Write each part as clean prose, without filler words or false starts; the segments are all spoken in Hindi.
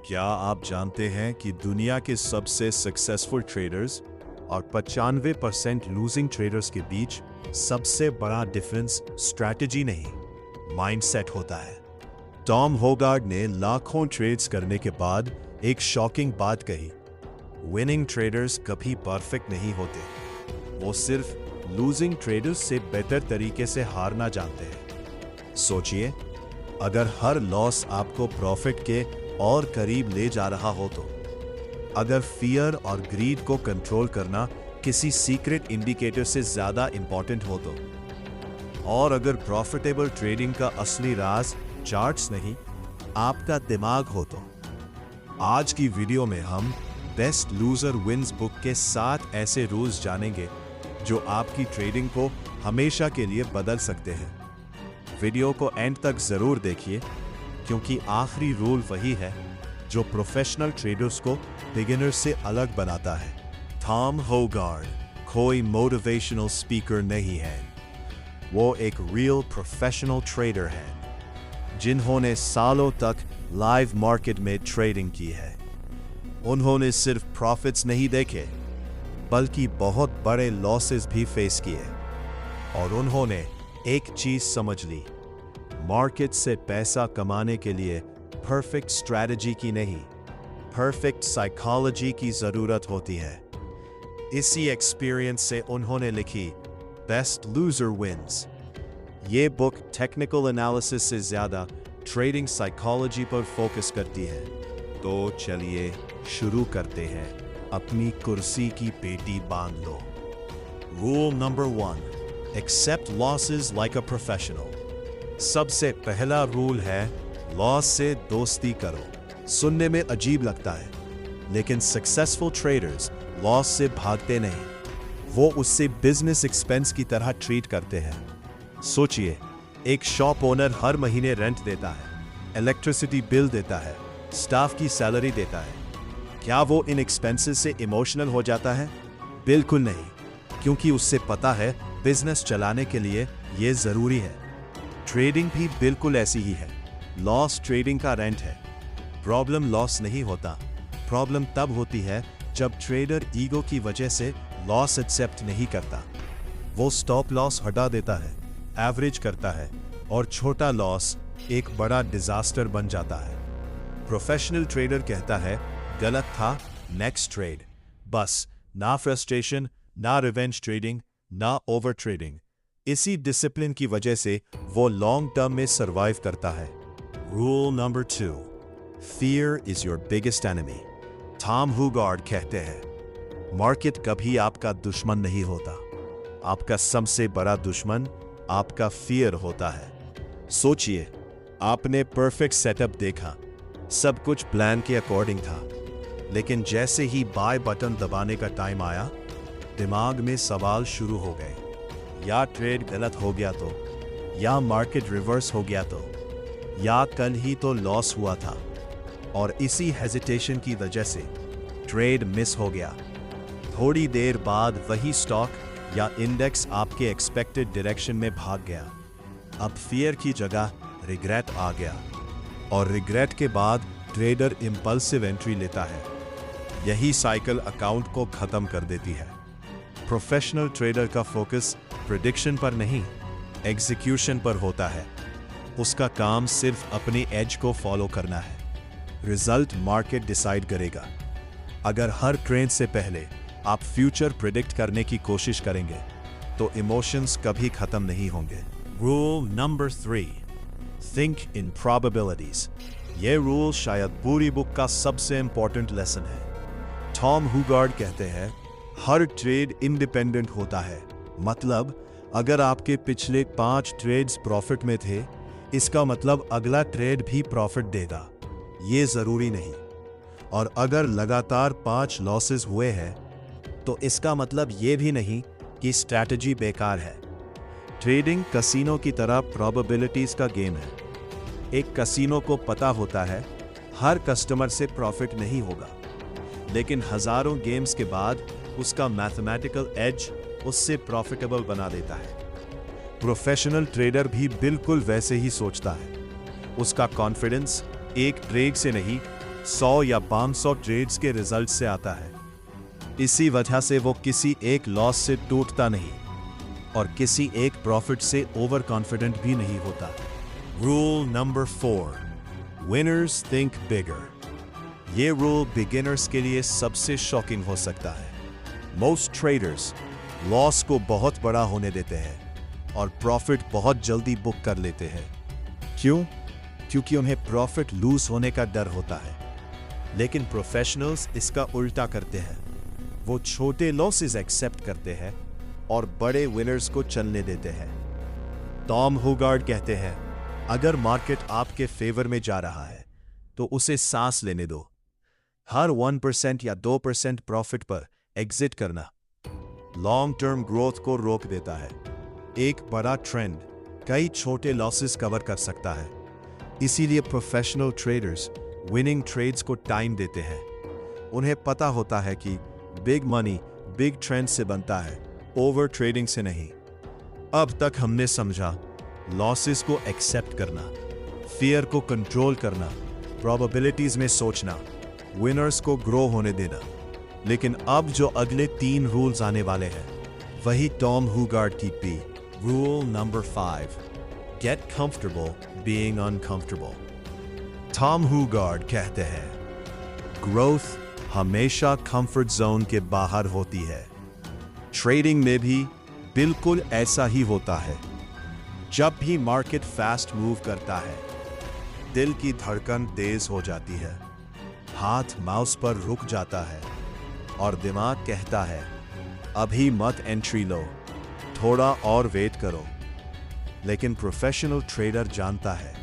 क्या आप जानते हैं कि दुनिया के सबसे सक्सेसफुल ट्रेडर्स और 95% लूजिंग ट्रेडर्स के बीच सबसे बड़ा डिफरेंस स्ट्रैटेजी नहीं, माइंडसेट होता है। टॉम होगार्ड ने लाखों ट्रेड्स करने के बाद एक शॉकिंग बात कही, विनिंग ट्रेडर्स कभी परफेक्ट नहीं होते, वो सिर्फ लूजिंग ट्रेडर्स से बेहतर तरीके से हारना जानते हैं। सोचिए, अगर हर लॉस आपको प्रॉफिट के और करीब ले जा रहा हो तो, अगर फियर और ग्रीड को कंट्रोल करना किसी सीक्रेट इंडिकेटर से ज्यादा इंपॉर्टेंट हो तो, और अगर प्रॉफिटेबल ट्रेडिंग का असली राज चार्ट्स नहीं आपका दिमाग हो तो। आज की वीडियो में हम बेस्ट लूजर विंस बुक के 7 ऐसे रूल्स जानेंगे जो आपकी ट्रेडिंग को हमेशा के लिए बदल सकते हैं। वीडियो को एंड तक जरूर देखिए, क्योंकि आखिरी रूल वही है जो प्रोफेशनल ट्रेडर्स को बिगिनर्स से अलग बनाता है। टॉम होगार्ड कोई मोटिवेशनल स्पीकर नहीं है, वो एक रियल प्रोफेशनल ट्रेडर है जिन्होंने सालों तक लाइव मार्केट में ट्रेडिंग की है। उन्होंने सिर्फ प्रॉफिट्स नहीं देखे, बल्कि बहुत बड़े लॉसेस भी फेस किए, और उन्होंने एक चीज समझ ली, मार्केट से पैसा कमाने के लिए परफेक्ट स्ट्रैटेजी की नहीं, परफेक्ट साइकोलॉजी की जरूरत होती है। इसी एक्सपीरियंस से उन्होंने लिखी बेस्ट लूजर विंस। ये बुक टेक्निकल एनालिसिस से ज्यादा ट्रेडिंग साइकोलॉजी पर फोकस करती है। तो चलिए शुरू करते हैं, अपनी कुर्सी की पेटी बांध लो। Rule number 1, accept losses like a professional. सबसे पहला रूल है, लॉस से दोस्ती करो। सुनने में अजीब लगता है, लेकिन सक्सेसफुल ट्रेडर्स लॉस से भागते नहीं, वो उससे बिजनेस एक्सपेंस की तरह ट्रीट करते हैं। सोचिए, एक शॉप ओनर हर महीने रेंट देता है, इलेक्ट्रिसिटी बिल देता है, स्टाफ की सैलरी देता है। क्या वो इन एक्सपेंसेस से इमोशनल हो जाता है? बिल्कुल नहीं, क्योंकि उससे पता है बिजनेस चलाने के लिए ये जरूरी है। ट्रेडिंग भी बिल्कुल ऐसी ही है। लॉस ट्रेडिंग का रेंट है। प्रॉब्लम लॉस नहीं होता, प्रॉब्लम तब होती है जब ट्रेडर ईगो की वजह से लॉस एक्सेप्ट नहीं करता। वो स्टॉप लॉस हटा देता है, एवरेज करता है, और छोटा लॉस एक बड़ा डिजास्टर बन जाता है। प्रोफेशनल ट्रेडर कहता है, गलत था, नेक्स्ट ट्रेड। बस ना फ्रस्ट्रेशन, ना रिवेंज ट्रेडिंग, ना ओवर ट्रेडिंग। इसी डिसिप्लिन की वजह से वो लॉन्ग टर्म में सरवाइव करता है। Rule number 2, fear is your biggest enemy. Tom Hoggard कहते हैं, मार्केट कभी आपका दुश्मन नहीं होता, आपका सबसे बड़ा दुश्मन आपका फियर होता है। सोचिए, आपने परफेक्ट सेटअप देखा, सब कुछ प्लान के अकॉर्डिंग था, लेकिन जैसे ही बाय बटन दबाने का टाइम आया, दिमाग में सवाल शुरू हो गए। या ट्रेड गलत हो गया तो, या मार्केट रिवर्स हो गया तो, या कल ही तो लॉस हुआ था, और इसी हेजिटेशन की वजह से ट्रेड मिस हो गया। थोड़ी देर बाद वही स्टॉक या इंडेक्स आपके एक्सपेक्टेड डायरेक्शन में भाग गया। अब फियर की जगह रिग्रेट आ गया, और रिग्रेट के बाद ट्रेडर इंपल्सिव एंट्री लेता है। यही साइकिल अकाउंट को खत्म कर देती है। प्रोफेशनल ट्रेडर का फोकस प्रेडिक्शन पर नहीं, एग्जीक्यूशन पर होता है। उसका काम सिर्फ अपनी एज को फॉलो करना है। रिजल्ट मार्केट डिसाइड करेगा। अगर हर ट्रेड से पहले आप फ्यूचर प्रेडिक्ट करने की कोशिश करेंगे, तो इमोशंस कभी खत्म नहीं होंगे। Rule number 3, think in probabilities. यह रूल शायद पूरी बुक का सबसे इंपॉर्टेंट लेसन है। टॉम होगार्ड कहते हैं, हर ट्रेड इंडिपेंडेंट होता है। मतलब, अगर आपके पिछले 5 ट्रेड्स प्रॉफिट में थे, इसका मतलब अगला ट्रेड भी प्रॉफिट देगा। ये जरूरी नहीं। और अगर लगातार 5 लॉसेस हुए हैं, तो इसका मतलब ये भी नहीं कि स्ट्रैटेजी बेकार है। ट्रेडिंग कसिनो की तरह प्रोबेबिलिटीज का गेम है। एक कसिनो को पता होता है हर कस्टमर से प्रॉफिट नहीं होगा, लेकिन हजारों गेम्स के बाद उसका मैथमेटिकल एज उससे प्रॉफिटेबल बना देता है। प्रोफेशनल ट्रेडर भी बिल्कुल वैसे ही सोचता है। उसका कॉन्फिडेंस एक ट्रेड से नहीं, 100 या 500 ट्रेड्स के रिजल्ट से आता है। इसी वजह से वो किसी एक लॉस से टूटता नहीं और किसी एक प्रॉफिट से ओवर कॉन्फिडेंट भी नहीं होता। रूल नंबर 4, विनर्स थिंक बिगर। ये रूल बिगिनर्स के लिए सबसे शॉकिंग हो सकता है। मोस्ट ट्रेडर्स लॉस को बहुत बड़ा होने देते हैं और प्रॉफिट बहुत जल्दी बुक कर लेते हैं। क्यों? क्योंकि उन्हें प्रॉफिट लूज होने का डर होता है। लेकिन प्रोफेशनल्स इसका उल्टा करते हैं। वो छोटे लॉसेस एक्सेप्ट करते हैं और बड़े विनर्स को चलने देते हैं। टॉम हुगार्ड कहते हैं, अगर मार्केट आपके फेवर में जा रहा है तो उसे सांस लेने दो। हर 1% या 2% प्रॉफिट पर एग्जिट करना लॉन्ग टर्म ग्रोथ को रोक देता है। एक बड़ा ट्रेंड कई छोटे लॉसेस कवर कर सकता है। इसीलिए प्रोफेशनल ट्रेडर्स विनिंग ट्रेड्स को टाइम देते हैं। उन्हें पता होता है कि बिग मनी बिग ट्रेंड से बनता है, ओवर ट्रेडिंग से नहीं। अब तक हमने समझा लॉसेस को एक्सेप्ट करना, फियर को कंट्रोल करना, प्रोबेबिलिटीज में सोचना, विनर्स को ग्रो होने देना। लेकिन अब जो अगले 3 रूल्स आने वाले हैं वही टॉम हुगार्ड की पी। Rule number 5, get comfortable being uncomfortable. Tom Hougaard कहते हैं, ग्रोथ हमेशा कंफर्ट जोन के बाहर होती है। ट्रेडिंग में भी बिल्कुल ऐसा ही होता है। जब भी मार्केट फास्ट मूव करता है, दिल की धड़कन तेज हो जाती है, हाथ माउस पर रुक जाता है और दिमाग कहता है, अभी मत एंट्री लो, थोड़ा और वेट करो। लेकिन प्रोफेशनल ट्रेडर जानता है,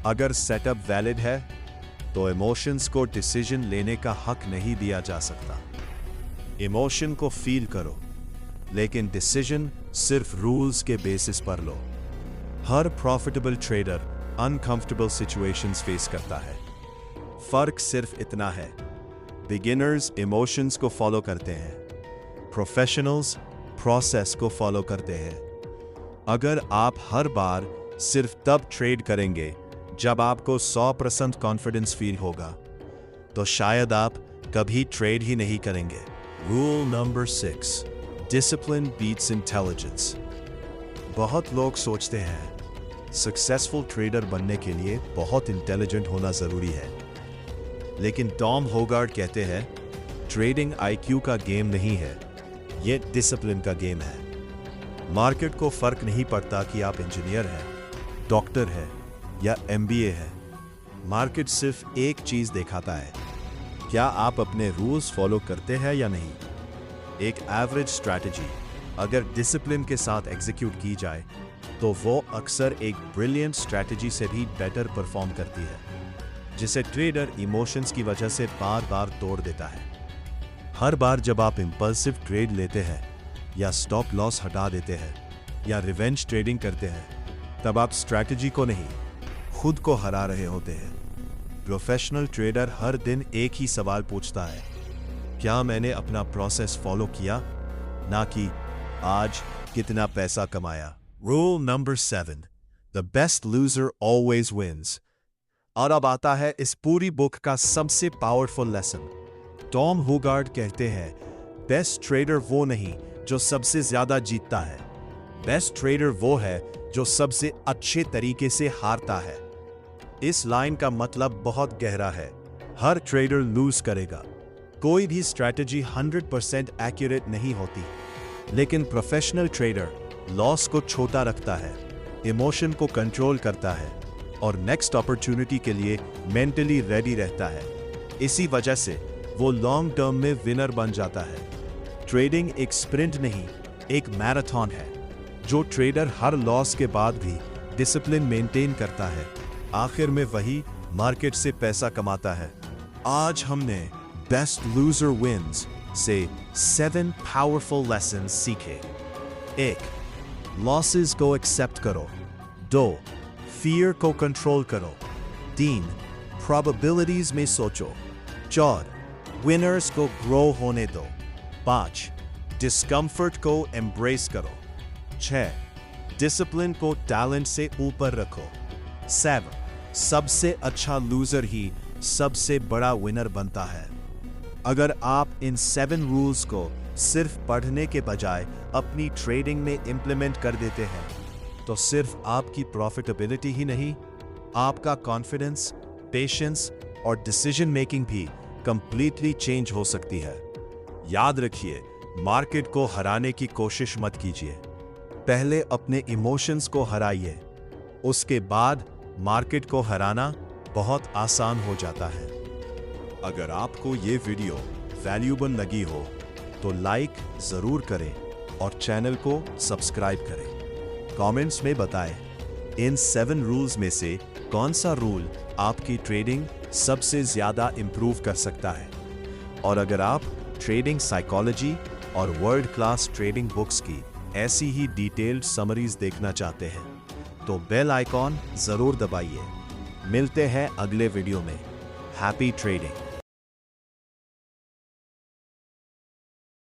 अगर सेटअप वैलिड है तो इमोशंस को डिसीजन लेने का हक नहीं दिया जा सकता। इमोशन को फील करो, लेकिन डिसीजन सिर्फ रूल्स के बेसिस पर लो। हर profitable trader uncomfortable situations face करता है। फर्क सिर्फ इतना है, बिगिनर्स इमोशंस को फॉलो करते हैं, प्रोफेशनल्स प्रोसेस को फॉलो करते हैं। अगर आप हर बार सिर्फ तब ट्रेड करेंगे जब आपको 100% कॉन्फिडेंस फील होगा, तो शायद आप कभी ट्रेड ही नहीं करेंगे। Rule number 6, discipline beats intelligence. बहुत लोग सोचते हैं सक्सेसफुल ट्रेडर बनने के लिए बहुत इंटेलिजेंट होना जरूरी है। लेकिन टॉम हुगार्ड कहते हैं, ट्रेडिंग आईक्यू का गेम नहीं है, यह डिसिप्लिन का गेम है। मार्केट को फर्क नहीं पड़ता कि आप इंजीनियर हैं, डॉक्टर हैं या एमबीए है। मार्केट सिर्फ एक चीज दिखाता है, क्या आप अपने रूल्स फॉलो करते हैं या नहीं। एक एवरेज स्ट्रैटेजी अगर डिसिप्लिन के साथ एग्जीक्यूट की जाए तो वो अक्सर एक ब्रिलियंट स्ट्रैटेजी से भी बेटर परफॉर्म करती है, जिसे ट्रेडर इमोशंस की वजह से बार बार तोड़ देता है। हर बार जब आप इंपल्सिव ट्रेड लेते हैं या स्टॉप लॉस हटा देते हैं या रिवेंज ट्रेडिंग करते हैं, तब आप स्ट्रैटेजी को नहीं, खुद को हरा रहे होते हैं। प्रोफेशनल ट्रेडर हर दिन एक ही सवाल पूछता है, क्या मैंने अपना प्रोसेस फॉलो किया, ना कि आज कितना पैसा कमाया। Rule number 7, the best loser always wins. और अब आता है इस पूरी बुक का सबसे पावरफुल लेसन। टॉम हुगार्ड कहते हैं, बेस्ट ट्रेडर वो नहीं जो सबसे ज्यादा जीतता है, बेस्ट ट्रेडर वो है जो सबसे अच्छे तरीके से हारता है। इस लाइन का मतलब बहुत गहरा है। हर ट्रेडर लूज करेगा, कोई भी स्ट्रैटेजी 100% एक्यूरेट नहीं होती, लेकिन प्रोफेशनल ट्रेडर लॉस को छोटा रखता है, इमोशन को कंट्रोल करता है और नेक्स्ट अपॉर्चुनिटी के लिए मेंटली रेडी रहता है। इसी वजह से वो लॉन्ग टर्म में विनर बन जाता है। ट्रेडिंग एक स्प्रिंट नहीं, एक मैराथन है। जो ट्रेडर हर लॉस के बाद भी डिसिप्लिन मेंटेन करता है, आखिर में वही मार्केट से पैसा कमाता है। आज हमने बेस्ट लूजर विंस से 7 पावरफुल लेसन सीखे। 1, लॉसेस को एक्सेप्ट करो। 2, फियर को कंट्रोल करो। 3, प्रोबेबिलिटीज में सोचो। 4, विनर्स को ग्रो होने दो। 5, डिस्कम्फर्ट को एम्ब्रेस करो। 6, डिसिप्लिन को टैलेंट से ऊपर रखो। 7, सबसे अच्छा लूजर ही सबसे बड़ा विनर बनता है। अगर आप इन 7 रूल्स को सिर्फ पढ़ने के बजाय अपनी ट्रेडिंग में इंप्लीमेंट कर देते हैं तो सिर्फ आपकी प्रॉफिटेबिलिटी ही नहीं, आपका कॉन्फिडेंस, पेशेंस और डिसीजन मेकिंग भी कंप्लीटली चेंज हो सकती है। याद रखिए, मार्केट को हराने की कोशिश मत कीजिए। पहले अपने इमोशंस को हराइए, उसके बाद मार्केट को हराना बहुत आसान हो जाता है। अगर आपको ये वीडियो वैल्यूएबल लगी हो तो लाइक जरूर करें और चैनल को सब्सक्राइब करें। कमेंट्स में बताएं इन 7 रूल्स में से कौन सा रूल आपकी ट्रेडिंग सबसे ज्यादा इंप्रूव कर सकता है। और अगर आप ट्रेडिंग साइकोलॉजी और वर्ल्ड क्लास ट्रेडिंग बुक्स की ऐसी ही डिटेल्ड समरीज देखना चाहते हैं तो बेल आइकॉन जरूर दबाइए। मिलते हैं अगले वीडियो में। Happy trading.